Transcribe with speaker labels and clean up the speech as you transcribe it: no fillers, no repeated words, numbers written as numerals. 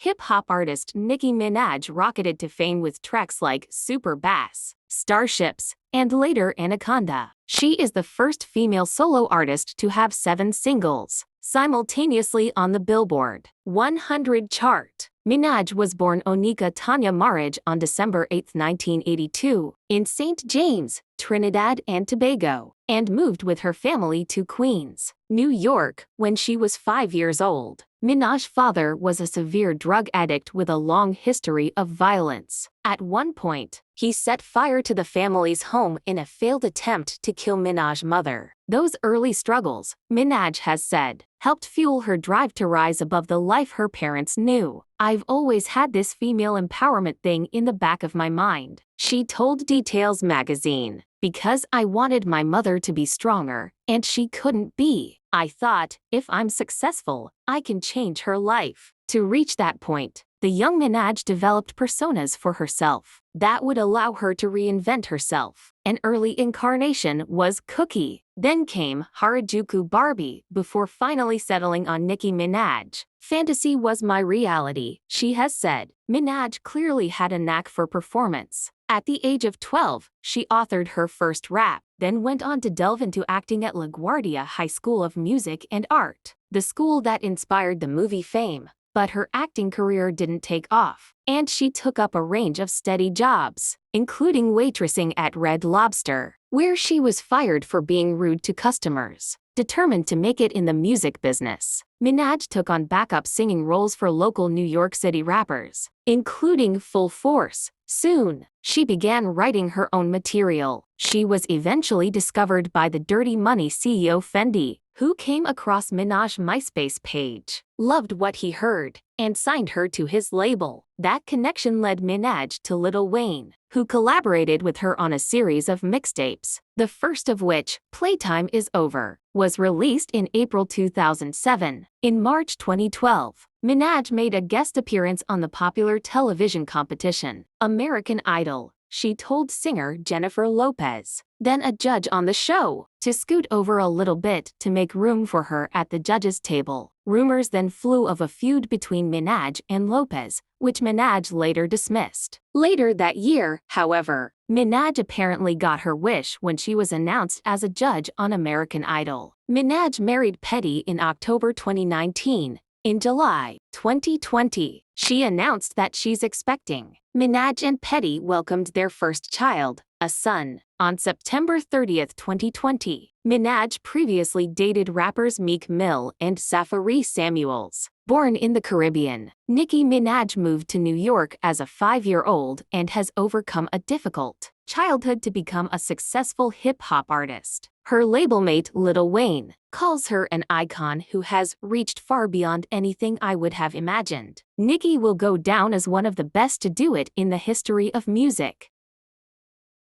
Speaker 1: Hip-hop artist Nicki Minaj rocketed to fame with tracks like Super Bass, Starships, and later Anaconda. She is the first female solo artist to have 7 singles simultaneously on the Billboard 100 chart. Minaj was born Onika Tanya Marriage on December 8, 1982, in St. James, Trinidad and Tobago, and moved with her family to Queens, New York, when she was 5 years old. Minaj's father was a severe drug addict with a long history of violence. At one point, he set fire to the family's home in a failed attempt to kill Minaj's mother. Those early struggles, Minaj has said, helped fuel her drive to rise above the life her parents knew. "I've always had this female empowerment thing in the back of my mind," she told Details magazine. "Because I wanted my mother to be stronger, and she couldn't be. I thought, if I'm successful, I can change her life." To reach that point, the young Minaj developed personas for herself that would allow her to reinvent herself. An early incarnation was Cookie. Then came Harajuku Barbie before finally settling on Nicki Minaj. "Fantasy was my reality," she has said. Minaj clearly had a knack for performance. At the age of 12, she authored her first rap, then went on to delve into acting at LaGuardia High School of Music and Art, the school that inspired the movie Fame. But her acting career didn't take off, and she took up a range of steady jobs, including waitressing at Red Lobster, where she was fired for being rude to customers. Determined to make it in the music business, Minaj took on backup singing roles for local New York City rappers, including Full Force. Soon, she began writing her own material. She was eventually discovered by the Dirty Money CEO Fendi, who came across Minaj's MySpace page, loved what he heard, and signed her to his label. That connection led Minaj to Lil Wayne, who collaborated with her on a series of mixtapes, the first of which, Playtime Is Over, was released in April 2007. In March 2012, Minaj made a guest appearance on the popular television competition, American Idol. She told singer Jennifer Lopez, then a judge on the show, to scoot over a little bit to make room for her at the judges' table. Rumors then flew of a feud between Minaj and Lopez, which Minaj later dismissed. Later that year, however, Minaj apparently got her wish when she was announced as a judge on American Idol. Minaj married Petty in October 2019. In July 2020, she announced that she's expecting. Minaj and Petty welcomed their first child, a son, on September 30, 2020. Minaj previously dated rappers Meek Mill and Safari Samuels. Born in the Caribbean, Nicki Minaj moved to New York as a 5-year-old and has overcome a difficult childhood to become a successful hip-hop artist. Her labelmate Lil Wayne calls her an icon who has reached far beyond anything I would have imagined. Nicki will go down as one of the best to do it in the history of music.